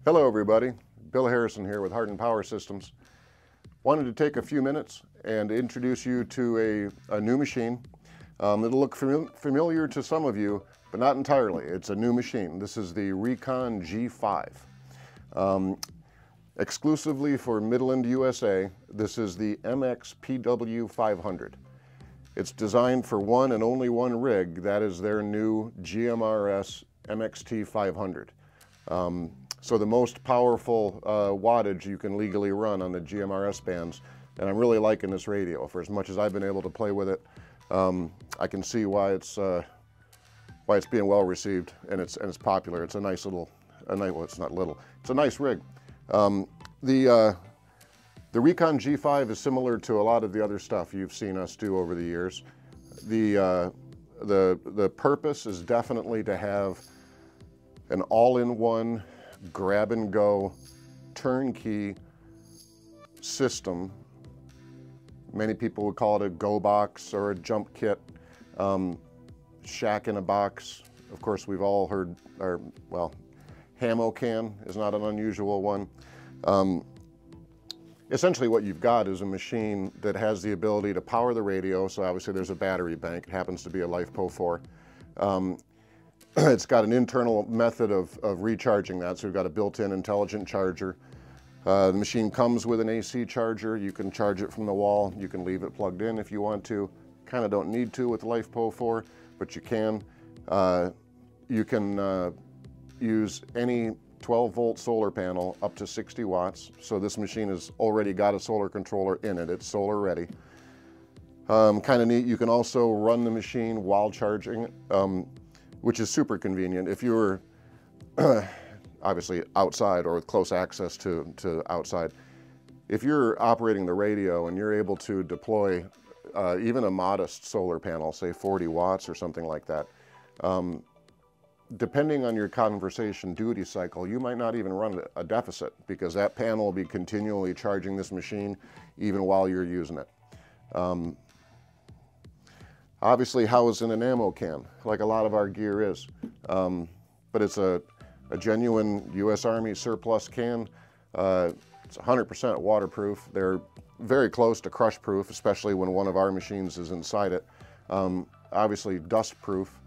Hello everybody, Bill Harrison here with Hardin Power Systems. Wanted to take a few minutes and introduce you to a new machine. It'll look familiar to some of you, but not entirely. It's a new machine. This is the Recon G5. Exclusively for Midland, USA, this is the MX-PW 500. It's designed for one and only one rig. That is their new GMRS MXT 500. So the most powerful wattage you can legally run on the GMRS bands, and I'm really liking this radio. For as much as I've been able to play with it, I can see why it's being well received and it's popular. It's a nice little, well, it's not little. It's a nice rig. The Recon G5 is similar to a lot of the other stuff you've seen us do over the years. The purpose is definitely to have an all-in-one grab-and-go turnkey system. Many people would call it a go box or a jump kit, shack in a box. Of course, we've all heard, well, Hamocan is not an unusual one. Essentially what you've got is a machine that has the ability to power the radio, so obviously there's a battery bank. It happens to be a LiFePO 4. It's got an internal method of recharging that, so we've got a built-in intelligent charger. The machine comes with an AC charger. You can charge it from the wall. You can leave it plugged in if you want to. Kind of don't need to with the LiFePO 4, but you can. You can use any 12-volt solar panel up to 60 watts. So this machine has already got a solar controller in it. It's solar ready. Kind of neat. You can also run the machine while charging it, which is super convenient. If you're obviously outside or with close access to outside, if you're operating the radio and you're able to deploy even a modest solar panel, say 40 watts or something like that, depending on your conversation duty cycle, you might not even run a deficit because that panel will be continually charging this machine even while you're using it. Obviously housed in an ammo can, like a lot of our gear is. But it's a genuine U.S. Army surplus can. It's 100% waterproof. They're very close to crush proof, especially when one of our machines is inside it. Obviously dust proof.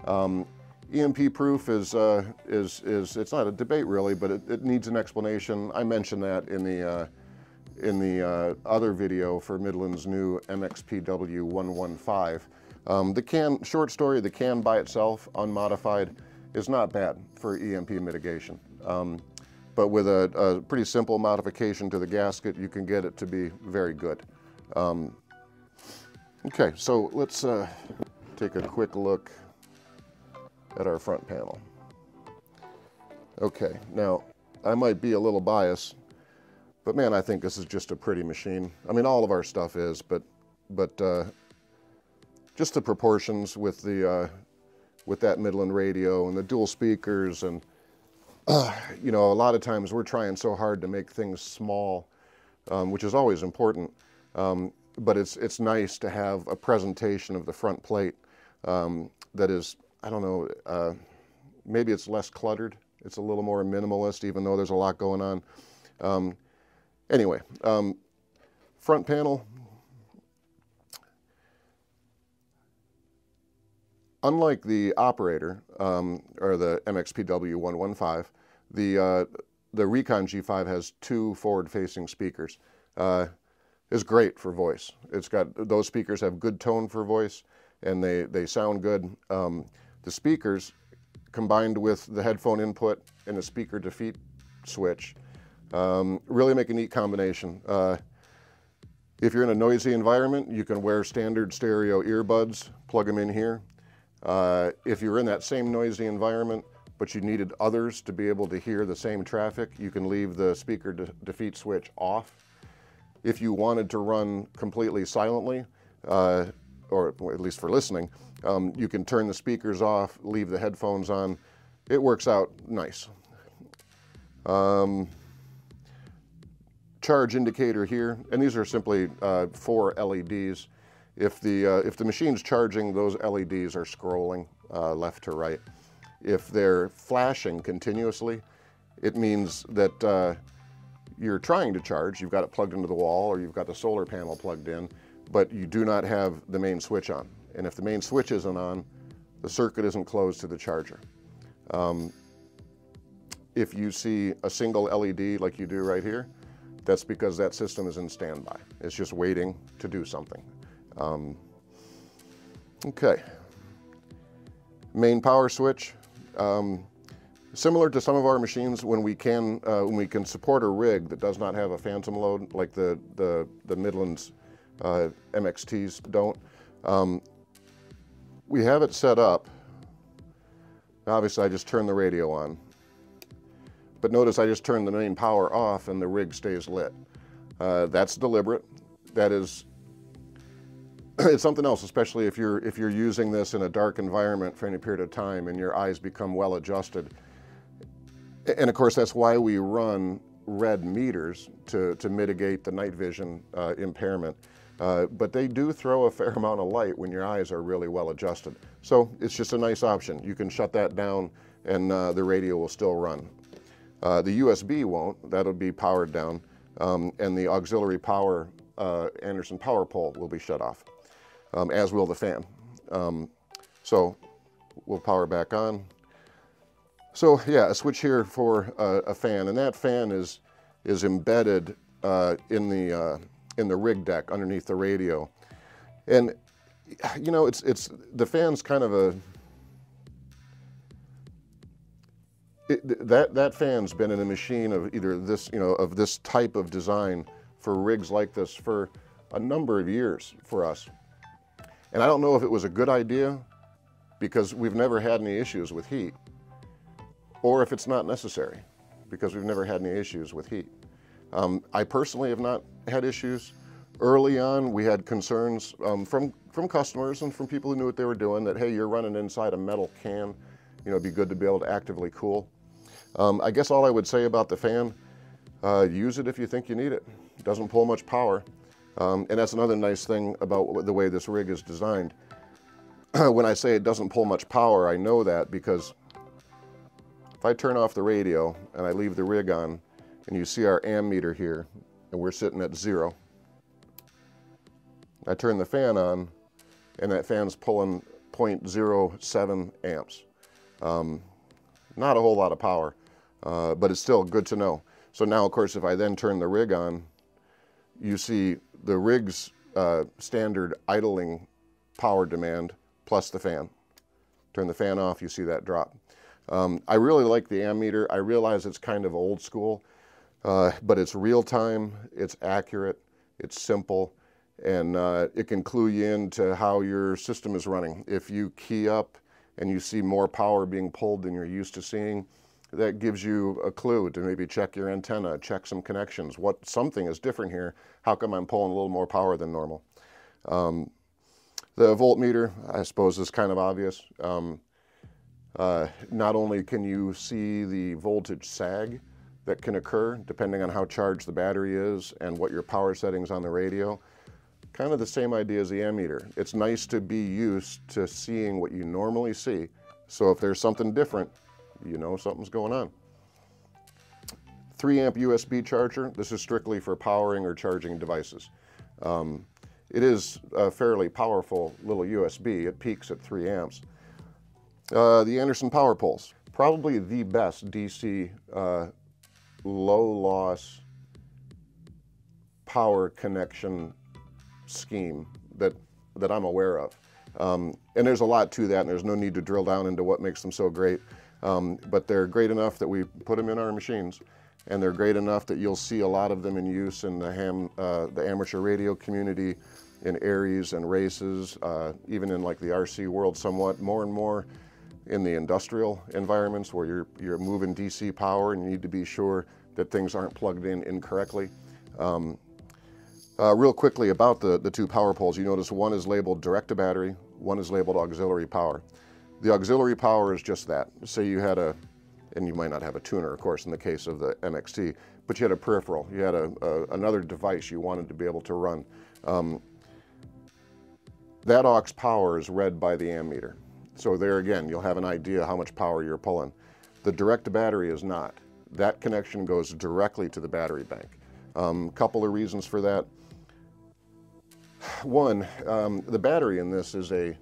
EMP proof is it's not a debate really, but it needs an explanation. I mentioned that in the other video for Midland's new MX-PW 115. The can, short story, the can by itself, unmodified, is not bad for EMP mitigation. But with a pretty simple modification to the gasket, you can get it to be very good. Okay, so let's take a quick look at our front panel. Okay, now I might be a little biased, but man, I think this is just a pretty machine. I mean, all of our stuff is, but just the proportions with that Midland radio and the dual speakers, and you know, a lot of times we're trying so hard to make things small, which is always important. But it's nice to have a presentation of the front plate that is, I don't know, maybe it's less cluttered. It's a little more minimalist, even though there's a lot going on. Anyway, front panel. Unlike the operator, or the MX-PW 115, the Recon G5 has two forward-facing speakers. It's great for voice. It's got, those speakers have good tone for voice, and they sound good. The speakers, combined with the headphone input and the speaker defeat switch, really make a neat combination. If you're in a noisy environment, you can wear standard stereo earbuds, plug them in here. If you're in that same noisy environment, but you needed others to be able to hear the same traffic, you can leave the speaker defeat switch off. If you wanted to run completely silently, or at least for listening, you can turn the speakers off, leave the headphones on. It works out nice. Charge indicator here, and these are simply 4 LEDs. If the machine's charging, those LEDs are scrolling left to right. If they're flashing continuously, it means that you're trying to charge, you've got it plugged into the wall or you've got the solar panel plugged in, but you do not have the main switch on. And if the main switch isn't on, the circuit isn't closed to the charger. If you see a single LED like you do right here, that's because that system is in standby. It's just waiting to do something. Okay. Main power switch. Similar to some of our machines, when we can support a rig that does not have a phantom load, like the Midlands MXTs don't, we have it set up. Obviously, I just turn the radio on. But notice I just turn the main power off and the rig stays lit. That's deliberate. That is, it's something else, especially if you're using this in a dark environment for any period of time and your eyes become well adjusted. And of course, that's why we run red meters to mitigate the night vision impairment. But they do throw a fair amount of light when your eyes are really well adjusted. So it's just a nice option. You can shut that down and the radio will still run. The USB won't, that'll be powered down, and the auxiliary power Anderson power pole will be shut off, as will the fan. So we'll power back on. So yeah, a switch here for a fan, and that fan is embedded in the rig deck underneath the radio. And you know, the fan's kind of a, that fan's been in a machine of either this, of this type of design for rigs like this for a number of years for us. And I don't know if it was a good idea because we've never had any issues with heat, or if it's not necessary because we've never had any issues with heat. I personally have not had issues. Early on, we had concerns from customers and from people who knew what they were doing that, hey, you're running inside a metal can, it'd be good to be able to actively cool. I guess all I would say about the fan, use it if you think you need it. It doesn't pull much power. And that's another nice thing about the way this rig is designed. When I say it doesn't pull much power, I know that because if I turn off the radio and I leave the rig on, and you see our ammeter here, and we're sitting at 0. I turn the fan on, and that fan's pulling 0.07 amps. Not a whole lot of power, but it's still good to know. So now, of course, if I then turn the rig on, you see the rig's standard idling power demand plus the fan. Turn the fan off, you see that drop. I really like the ammeter. I realize it's kind of old school, but it's real time, it's accurate, it's simple, and it can clue you into how your system is running. If you key up and you see more power being pulled than you're used to seeing, that gives you a clue to maybe check your antenna, check some connections. Something is different here. How come I'm pulling a little more power than normal? The voltmeter, I suppose, is kind of obvious. Not only can you see the voltage sag that can occur depending on how charged the battery is and what your power settings on the radio, kind of the same idea as the ammeter. It's nice to be used to seeing what you normally see. So if there's something different, you know something's going on. 3 amp USB charger. This is strictly for powering or charging devices. It is a fairly powerful little USB. It peaks at 3 amps. The Anderson power poles. Probably the best DC low loss power connection scheme that I'm aware of. And there's a lot to that, and there's no need to drill down into what makes them so great. But they're great enough that we put them in our machines, and they're great enough that you'll see a lot of them in use in the amateur radio community, in ARES and races, even in like the RC world somewhat, more and more in the industrial environments where you're moving DC power and you need to be sure that things aren't plugged in incorrectly. Real quickly about the 2 power poles, you notice one is labeled direct to battery, one is labeled auxiliary power. The auxiliary power is just that. Say you had and you might not have a tuner, of course, in the case of the MXT, but you had a peripheral, you had another device you wanted to be able to run. That aux power is read by the ammeter. So there again, you'll have an idea how much power you're pulling. The direct to battery is not. that connection goes directly to the battery bank. Couple of reasons for that. One, the battery in this is a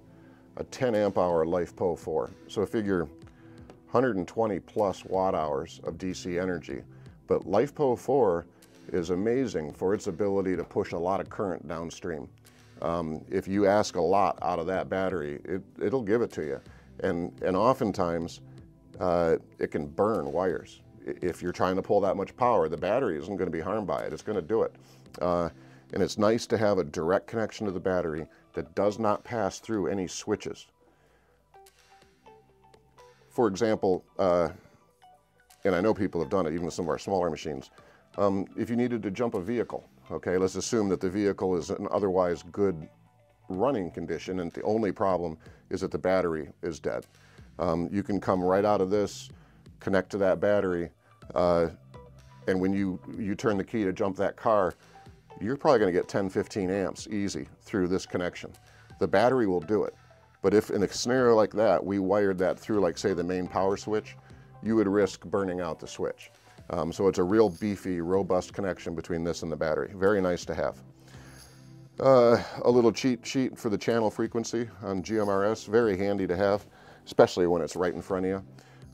10 amp hour LiFePO 4. So figure 120 plus watt hours of DC energy. But LiFePO 4 is amazing for its ability to push a lot of current downstream. If you ask a lot out of that battery, it'll give it to you. And oftentimes, it can burn wires. If you're trying to pull that much power, the battery isn't going to be harmed by it. It's going to do it. And it's nice to have a direct connection to the battery that does not pass through any switches. For example, and I know people have done it even with some of our smaller machines, if you needed to jump a vehicle, okay, let's assume that the vehicle is in otherwise good running condition and the only problem is that the battery is dead. You can come right out of this, connect to that battery, and when you turn the key to jump that car, you're probably going to get 10, 15 amps easy through this connection. The battery will do it. But if in a scenario like that, we wired that through, like say, the main power switch, you would risk burning out the switch. So it's a real beefy, robust connection between this and the battery. Very nice to have. A little cheat sheet for the channel frequency on GMRS, very handy to have, especially when it's right in front of you.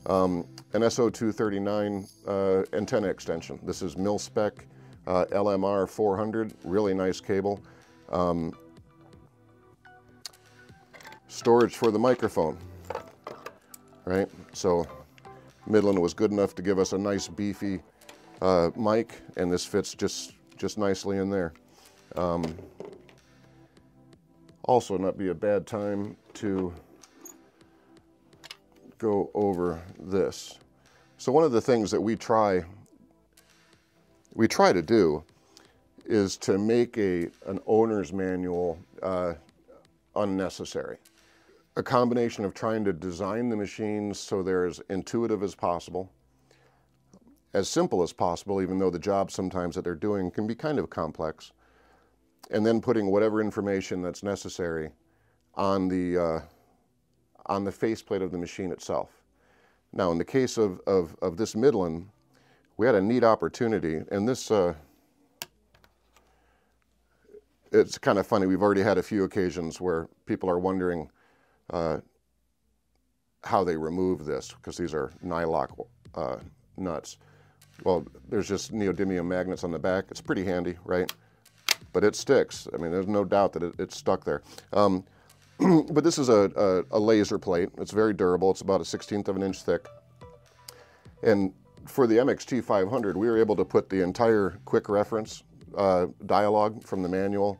An SO239 antenna extension. This is mil-spec LMR 400, really nice cable. Storage for the microphone, right? So Midland was good enough to give us a nice beefy mic, and this fits just nicely in there. Also, not be a bad time to go over this. So one of the things that we try to do is to make an owner's manual unnecessary. A combination of trying to design the machines so they're as intuitive as possible, as simple as possible, even though the job sometimes that they're doing can be kind of complex, and then putting whatever information that's necessary on the faceplate of the machine itself. Now, in the case of this Midland, we had a neat opportunity, and this, it's kind of funny, we've already had a few occasions where people are wondering how they remove this, because these are nylock nuts. Well, there's just neodymium magnets on the back. It's pretty handy, right? But it sticks. I mean, there's no doubt that it's stuck there. But this is a laser plate. It's very durable. It's about 1/16 of an inch thick. And for the MXT 500, we were able to put the entire quick reference dialogue from the manual,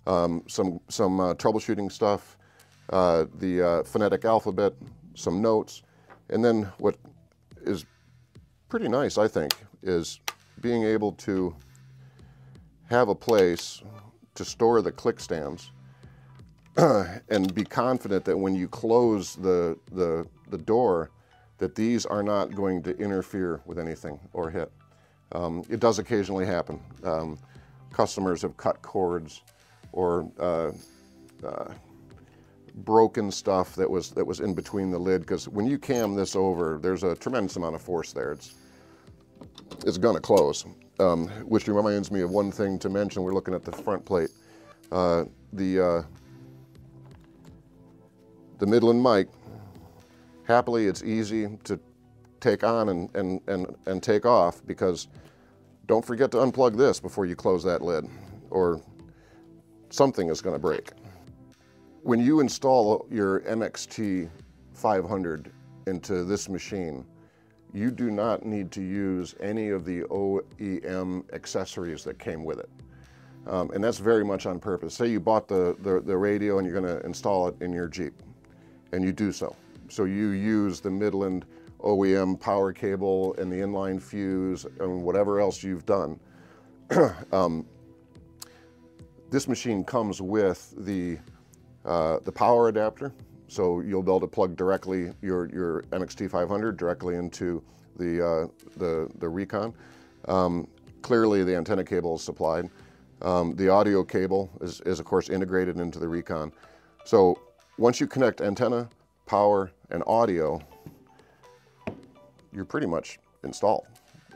some troubleshooting stuff, the phonetic alphabet, some notes, and then what is pretty nice, I think, is being able to have a place to store the click stands and be confident that when you close the door, that these are not going to interfere with anything or hit. It does occasionally happen. Customers have cut cords or broken stuff that was in between the lid, because when you cam this over, there's a tremendous amount of force there. It's going to close, which reminds me of one thing to mention. We're looking at the front plate. The Midland mic, happily, it's easy to take on and take off, because don't forget to unplug this before you close that lid, or something is going to break. When you install your MXT 500 into this machine, you do not need to use any of the OEM accessories that came with it. And that's very much on purpose. Say you bought the radio and you're going to install it in your Jeep, and you do so. So you use the Midland OEM power cable and the inline fuse and whatever else you've done. This machine comes with the power adapter, so you'll be able to plug directly your MXT 500 directly into the Recon. Clearly, the antenna cable is supplied. The audio cable is of course integrated into the Recon. So once you connect antenna, power, and audio, you're pretty much installed.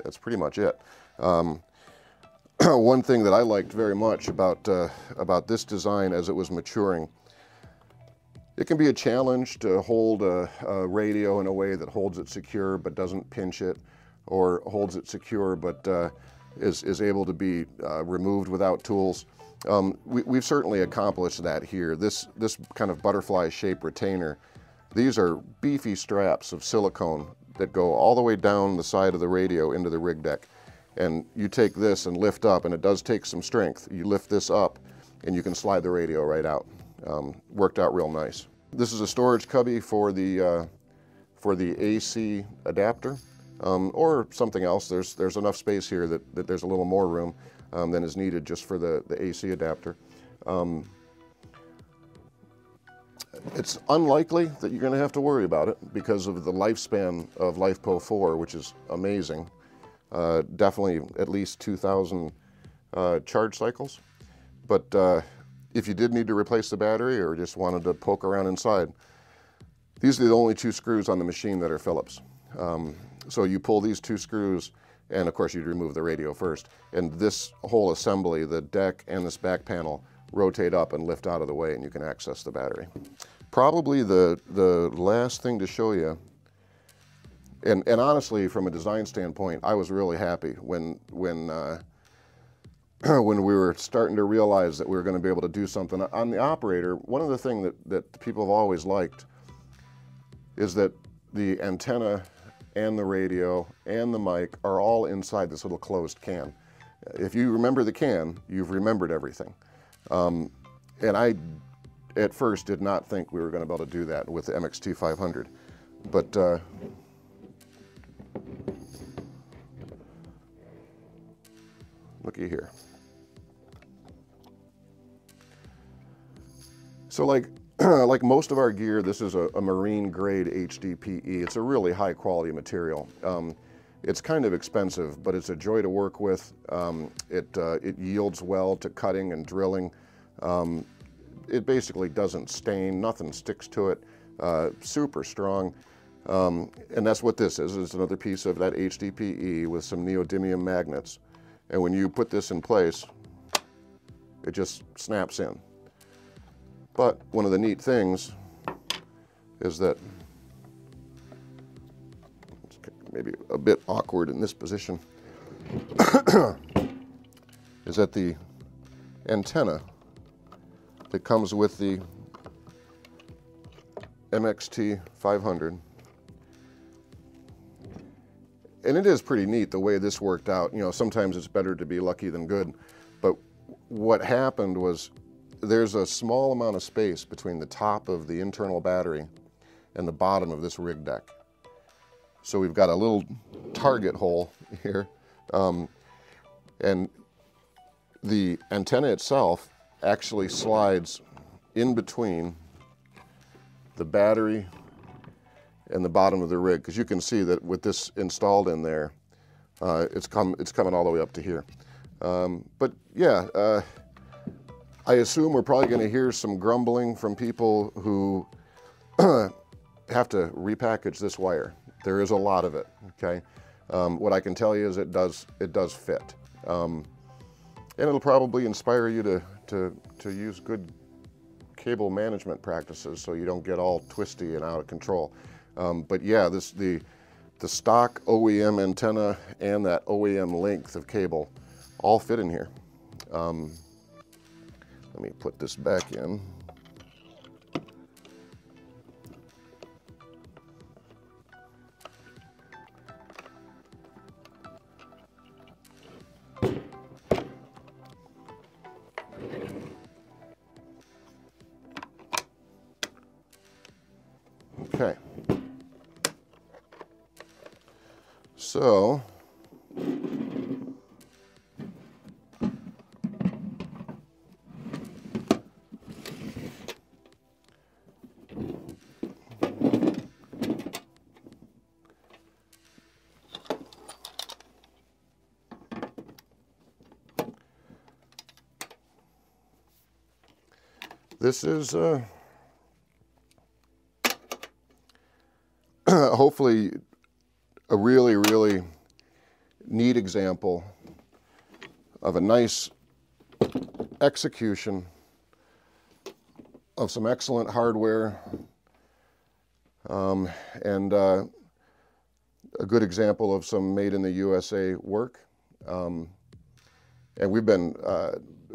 that's pretty much it. One thing that I liked very much about this design as it was maturing, it can be a challenge to hold a radio in a way that holds it secure but doesn't pinch it, or holds it secure but is able to be removed without tools. We've certainly accomplished that here. This kind of butterfly shaped retainer, these are beefy straps of silicone that go all the way down the side of the radio into the rig deck. And you take this and lift up, and it does take some strength. You lift this up and you can slide the radio right out. Worked out real nice. This is a storage cubby for the AC adapter, or something else. There's enough space here that there's a little more room than is needed just for the AC adapter. It's unlikely that you're going to have to worry about it because of the lifespan of LifePo 4, which is amazing. Definitely at least 2,000 charge cycles. But if you did need to replace the battery or just wanted to poke around inside, these are the only 2 screws on the machine that are Phillips. So you pull these 2 screws, and of course you'd remove the radio first. And this whole assembly, the deck and this back panel, rotate up and lift out of the way, and you can access the battery. Probably the last thing to show you, and honestly, from a design standpoint, I was really happy when we were starting to realize that we were going to be able to do something. On the operator, one of the things that people have always liked is that the antenna and the radio and the mic are all inside this little closed can. If you remember the can, you've remembered everything. And I, at first, did not think we were going to be able to do that with the MXT500. But looky here. So like most of our gear, this is a marine grade HDPE. It's a really high quality material. It's kind of expensive, but it's a joy to work with. It yields well to cutting and drilling. It basically doesn't stain, nothing sticks to it, super strong. And that's what this is. It's another piece of that HDPE with some neodymium magnets. And when you put this in place, it just snaps in. But one of the neat things is that, it's maybe a bit awkward in this position, is that the antenna that comes with the MXT500, and it is pretty neat the way this worked out. You know, sometimes it's better to be lucky than good, but what happened was there's a small amount of space between the top of the internal battery and the bottom of this rig deck. So we've got a little target hole here, and the antenna itself actually slides in between the battery and the bottom of the rig, because you can see that with this installed in there, it's coming all the way up to here. But yeah, I assume we're probably going to hear some grumbling from people who have to repackage this wire. There is a lot of it, okay? What I can tell you is it does fit. And it'll probably inspire you to use good cable management practices so you don't get all twisty and out of control. But yeah, the stock OEM antenna and that OEM length of cable all fit in here. Let me put this back in. Okay. So, this is hopefully a really neat example of a nice execution of some excellent hardware, and a good example of some made in the USA work. And we've been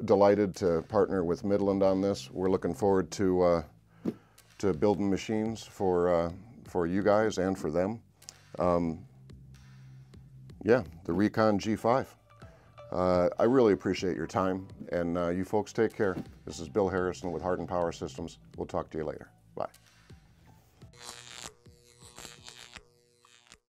delighted to partner with Midland on this. We're looking forward to building machines for you guys and for them. Yeah, the Recon G5. I really appreciate your time, and you folks take care. This is Bill Harrison with Hardin Power Systems. We'll talk to you later. Bye.